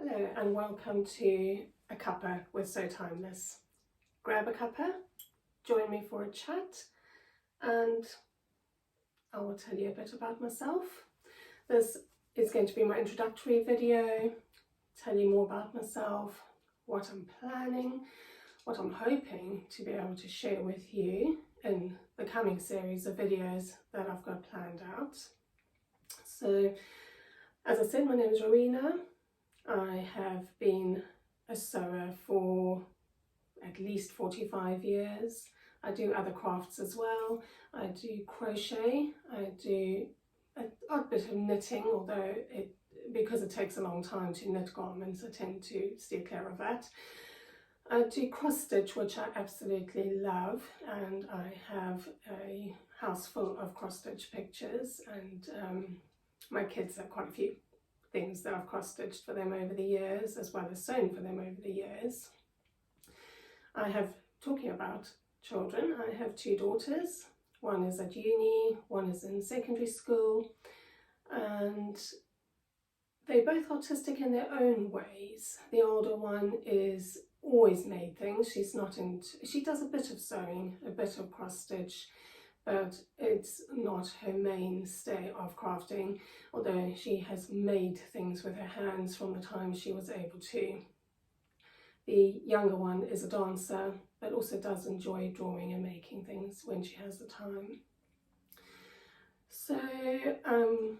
Hello and welcome to a cuppa with So Timeless. Grab a cuppa, join me for a chat, and I will tell you a bit about myself. This is going to be my introductory video, tell you more about myself, what I'm planning, what I'm hoping to be able to share with you in the coming series of videos that I've got planned out. So, as I said, my name is Rowena. I have been a sewer for at least 45 years. I do other crafts as well. I do crochet, I do an odd bit of knitting, although because it takes a long time to knit garments, I tend to steer clear of that. I do cross stitch, which I absolutely love, and I have a house full of cross stitch pictures, and my kids have quite a few things that I've cross-stitched for them over the years, as well as sewn for them over the years. Talking about children, I have two daughters. One is at uni, one is in secondary school, and they're both artistic in their own ways. The older one is always made things. She does a bit of sewing, a bit of cross-stitch, but it's not her mainstay of crafting, although she has made things with her hands from the time she was able to. The younger one is a dancer, but also does enjoy drawing and making things when she has the time. So I'm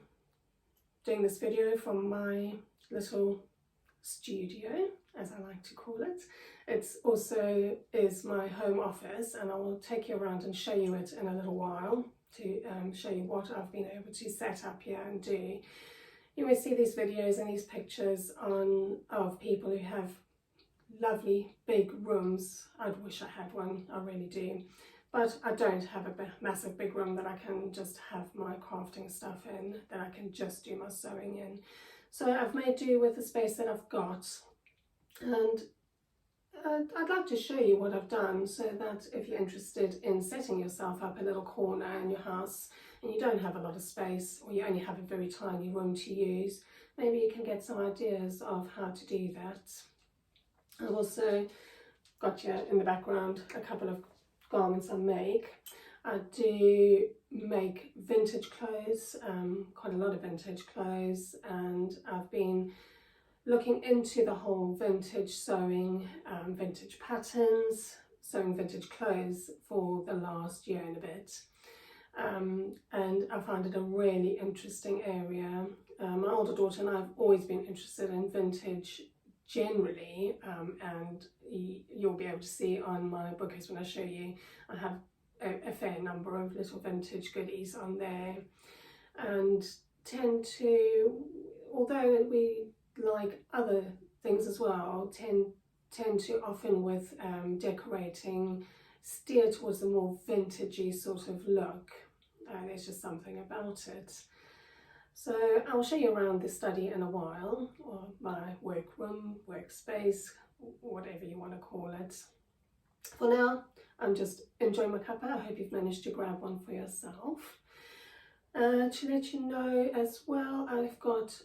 doing this video from my little studio, as I like to call it. It also is my home office, and I will take you around and show you it in a little while to show you what I've been able to set up here and do. You will see these videos and these pictures of people who have lovely big rooms. I'd wish I had one, I really do. But I don't have a massive big room that I can just have my crafting stuff in, that I can just do my sewing in. So I've made do with the space that I've got, and I'd like to show you what I've done, so that if you're interested in setting yourself up a little corner in your house and you don't have a lot of space, or you only have a very tiny room to use, maybe you can get some ideas of how to do that. I've also got here in the background a couple of garments I make. I do make vintage clothes, quite a lot of vintage clothes, and I've been looking into the whole vintage sewing, vintage patterns, sewing vintage clothes for the last year and a bit. And I find it a really interesting area. My older daughter and I have always been interested in vintage generally, and you'll be able to see on my bookcase when I show you, I have a fair number of little vintage goodies on there, and tend to, although we like other things as well, tend to often with decorating steer towards a more vintagey sort of look. There's just something about it. So I'll show you around the study in a while, or my workroom, workspace, whatever you want to call it. For now, I'm just enjoying my cuppa. I hope you've managed to grab one for yourself. To let you know as well, I've got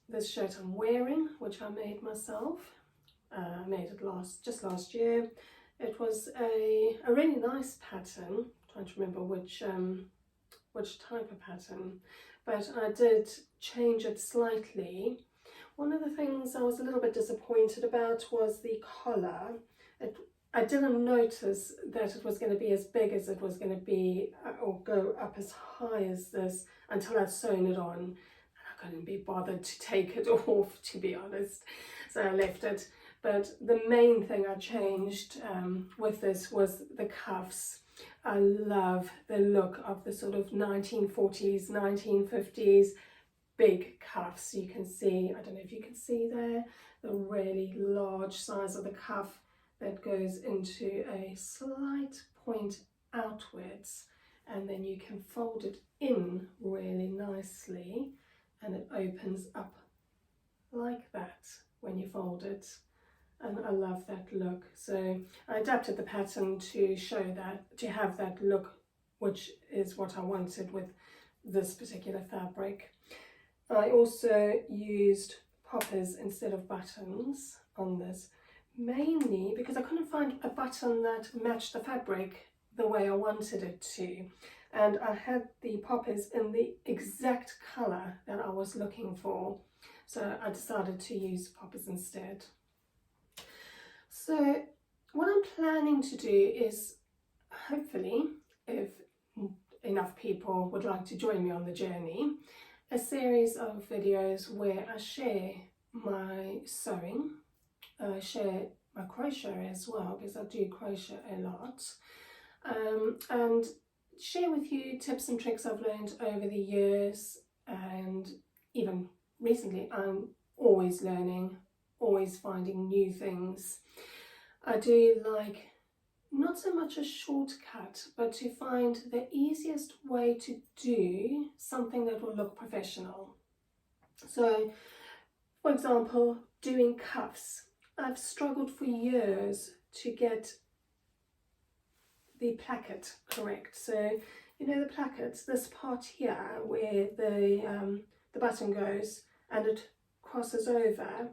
this shirt I'm wearing, which I made myself. I made it just last year. It was a really nice pattern. I'm trying to remember which type of pattern, but I did change it slightly. One of the things I was a little bit disappointed about was the collar. I didn't notice that it was going to be as big as it was going to be, or go up as high as this, until I'd sewn it on. I couldn't be bothered to take it off, to be honest, so I left it. But the main thing I changed with this was the cuffs. I love the look of the sort of 1940s, 1950s big cuffs. You can see, I don't know if you can see there, the really large size of the cuff that goes into a slight point outwards, and then you can fold it in really nicely, and it opens up like that when you fold it, and I love that look. So I adapted the pattern to show that, to have that look, which is what I wanted with this particular fabric. I also used poppers instead of buttons on this, mainly because I couldn't find a button that matched the fabric the way I wanted it to, and I had the poppers in the exact colour that I was looking for, so I decided to use poppers instead. So what I'm planning to do is, hopefully, if enough people would like to join me on the journey, a series of videos where I share my sewing, share my crochet as well, because I do crochet a lot, and share with you tips and tricks I've learned over the years, and even recently I'm always learning, always finding new things. I do like not so much a shortcut, but to find the easiest way to do something that will look professional. So, for example, doing cuffs. I've struggled for years to get the placket correct. So, you know the plackets, this part here where the button goes and it crosses over.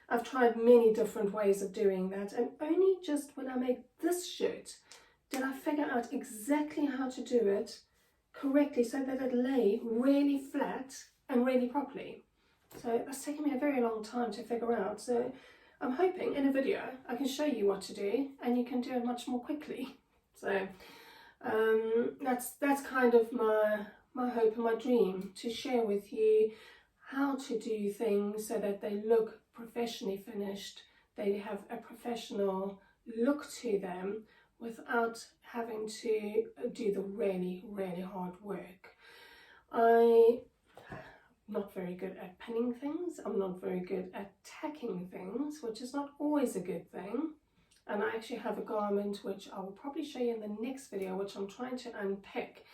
I've tried many different ways of doing that, and only just when I made this shirt did I figure out exactly how to do it correctly so that it lay really flat and really properly. So that's taken me a very long time to figure out. So I'm hoping in a video I can show you what to do and you can do it much more quickly. So that's kind of my hope and my dream, to share with you how to do things so that they look professionally finished, they have a professional look to them without having to do the really hard work. I'm not very good at pinning things, I'm not very good at tacking things, which is not always a good thing. And I actually have a garment which I will probably show you in the next video, which I'm trying to unpick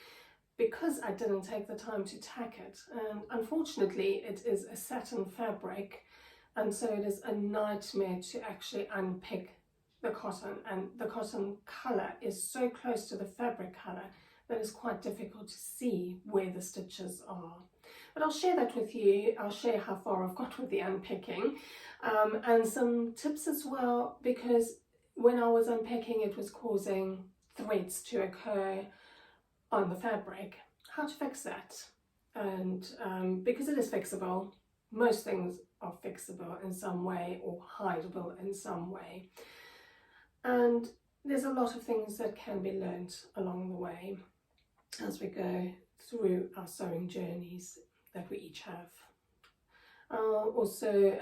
because I didn't take the time to tack it. And unfortunately it is a satin fabric, and so it is a nightmare to actually unpick the cotton, and the cotton colour is so close to the fabric colour that it's quite difficult to see where the stitches are. But I'll share that with you. I'll share how far I've got with the unpicking, and some tips as well, because when I was unpicking it was causing threads to occur on the fabric. How to fix that? And because it is fixable, most things are fixable in some way or hideable in some way, and there's a lot of things that can be learnt along the way as we go through our sewing journeys that we each have. I'll also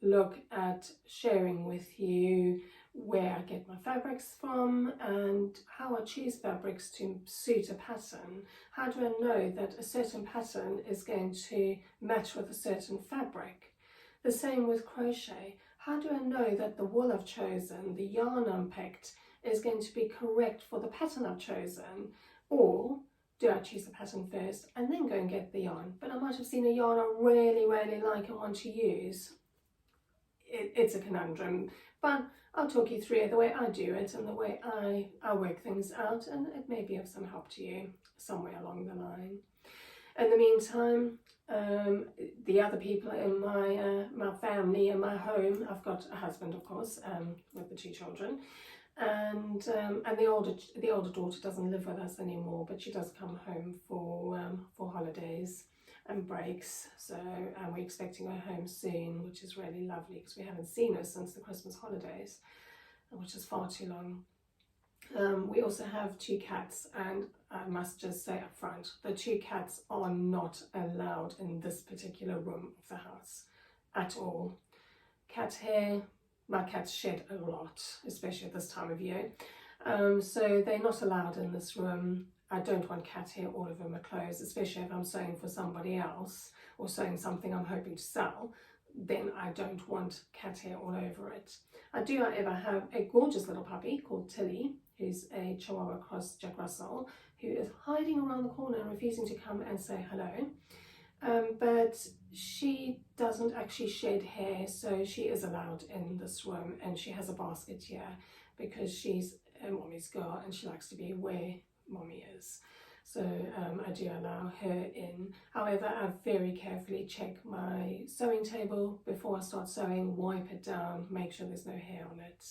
look at sharing with you where I get my fabrics from and how I choose fabrics to suit a pattern. How do I know that a certain pattern is going to match with a certain fabric? The same with crochet. How do I know that the wool I've chosen, the yarn I'm picked, is going to be correct for the pattern I've chosen? Or do I choose the pattern first and then go and get the yarn? But I might have seen a yarn I really like and want to use. It's a conundrum, but I'll talk you through the way I do it and the way I work things out, and it may be of some help to you somewhere along the line. In the meantime, the other people in my family and my home, I've got a husband, of course, with the 2 children, and the older daughter doesn't live with us anymore, but she does come home for holidays and breaks. So we're expecting her home soon, which is really lovely because we haven't seen her since the Christmas holidays, which is far too long. We also have 2 cats, and I must just say up front, the 2 cats are not allowed in this particular room of the house at all. Cat hair, my cats shed a lot, especially at this time of year, so they're not allowed in this room. I don't want cat hair all over my clothes, especially if I'm sewing for somebody else or sewing something I'm hoping to sell. Then I don't want cat hair all over it. I do, however, have a gorgeous little puppy called Tilly, who's a Chihuahua cross Jack Russell, who is hiding around the corner and refusing to come and say hello. But she doesn't actually shed hair, so she is allowed in this room, and she has a basket here because she's a mommy's girl and she likes to be where mommy is. so I do allow her in. However, I very carefully check my sewing table before I start sewing, wipe it down, make sure there's no hair on it.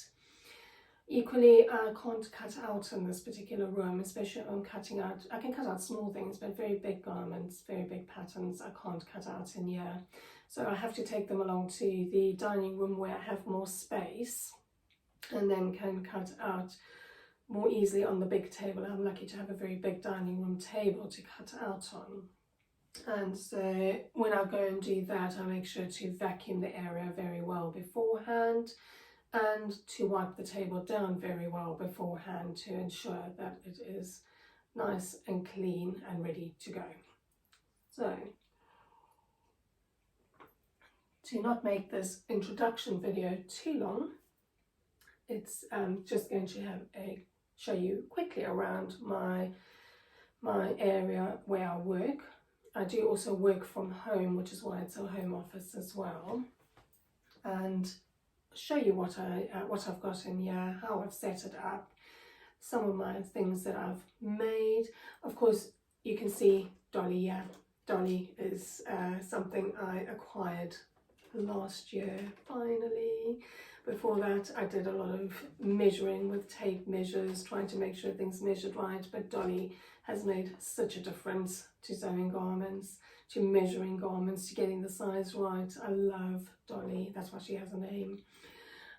Equally, I can't cut out in this particular room, especially if I'm cutting out, I can cut out small things, but very big garments, very big patterns, I can't cut out in here. So I have to take them along to the dining room where I have more space and then can cut out more easily on the big table. I'm lucky to have a very big dining room table to cut out on. And so when I go and do that, I make sure to vacuum the area very well beforehand and to wipe the table down very well beforehand to ensure that it is nice and clean and ready to go. So, to not make this introduction video too long, it's just going to have show you quickly around my area where I work. I do also work from home, which is why it's a home office as well, and show you what I've got in here, how I've set it up, some of my things that I've made. Of course, you can see Dolly. Yeah, Dolly is something I acquired last year, finally. Before that, I did a lot of measuring with tape measures, trying to make sure things measured right, but Dolly has made such a difference to sewing garments, to measuring garments, to getting the size right. I love Dolly, that's why she has a name.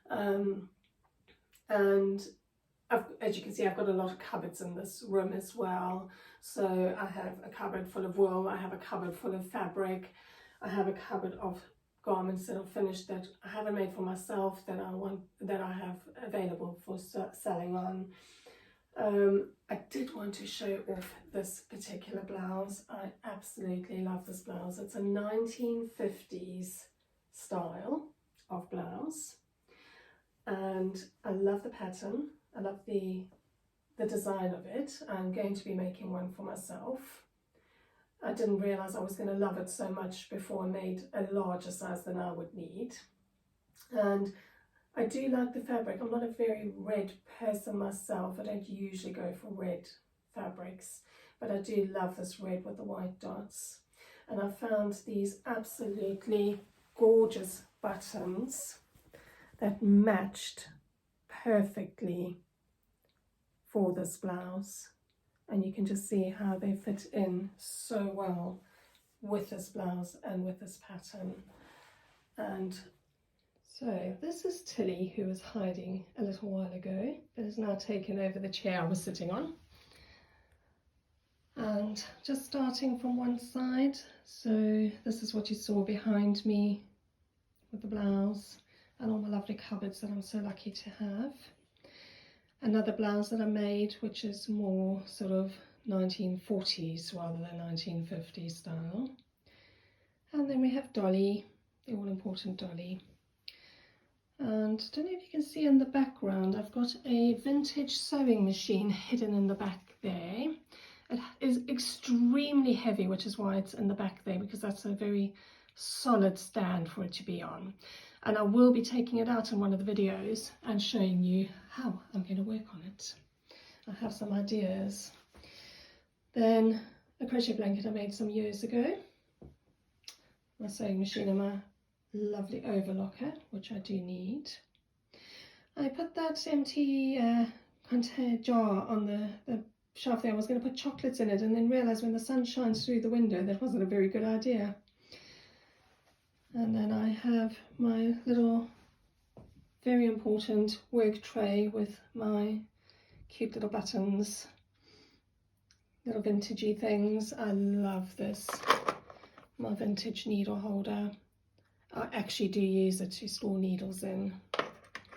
And as you can see, I've got a lot of cupboards in this room as well. So I have a cupboard full of wool, I have a cupboard full of fabric, I have a cupboard of garments that are finished that I haven't made for myself, that I have available for selling on. I did want to show off this particular blouse. I absolutely love this blouse. It's a 1950s style of blouse, and I love the pattern. I love the design of it. I'm going to be making one for myself. I didn't realise I was going to love it so much before I made a larger size than I would need. And I do like the fabric. I'm not a very red person myself. I don't usually go for red fabrics, but I do love this red with the white dots. And I found these absolutely gorgeous buttons that matched perfectly for this blouse. And you can just see how they fit in so well with this blouse and with this pattern. And so this is Tilly, who was hiding a little while ago, but has now taken over the chair I was sitting on. And just starting from one side, so this is what you saw behind me with the blouse and all my lovely cupboards that I'm so lucky to have. Another blouse that I made, which is more sort of 1940s rather than 1950s style. And then we have Dolly, the all-important Dolly. And I don't know if you can see in the background, I've got a vintage sewing machine hidden in the back there. It is extremely heavy, which is why it's in the back there, because that's a very solid stand for it to be on. And I will be taking it out in one of the videos and showing you how I'm going to work on it. I have some ideas. Then a crochet blanket I made some years ago. My sewing machine and my lovely overlocker, which I do need. I put that empty container jar on the shelf there. I was going to put chocolates in it, and then realised when the sun shines through the window that wasn't a very good idea. And then I have my little, very important work tray with my cute little buttons, little vintagey things. I love this. My vintage needle holder. I actually do use it to store needles in.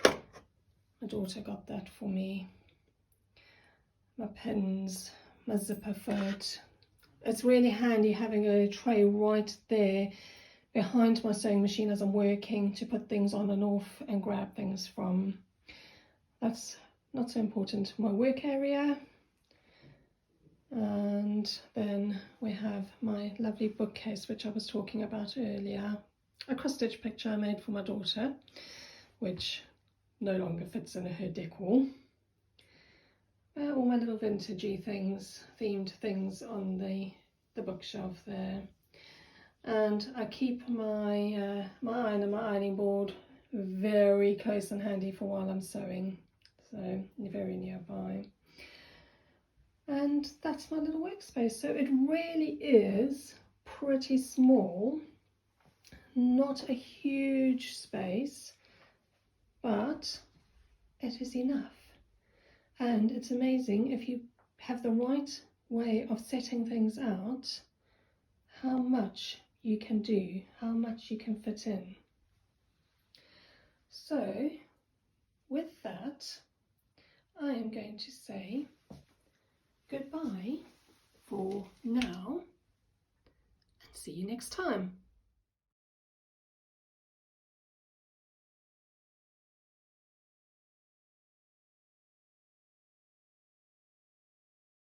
My daughter got that for me. My pins, my zipper foot. It's really handy having a tray right there behind my sewing machine as I'm working to put things on and off and grab things from. That's not so important. My work area. And then we have my lovely bookcase, which I was talking about earlier. A cross-stitch picture I made for my daughter, which no longer fits in her decor. all my little vintagey things, themed things on the bookshelf there. And I keep my my iron and my ironing board very close and handy for while I'm sewing, so very nearby. And that's my little workspace. So it really is pretty small, not a huge space, but it is enough. And it's amazing if you have the right way of setting things out, how much you can do, how much you can fit in. So with that, I am going to say goodbye for now and see you next time.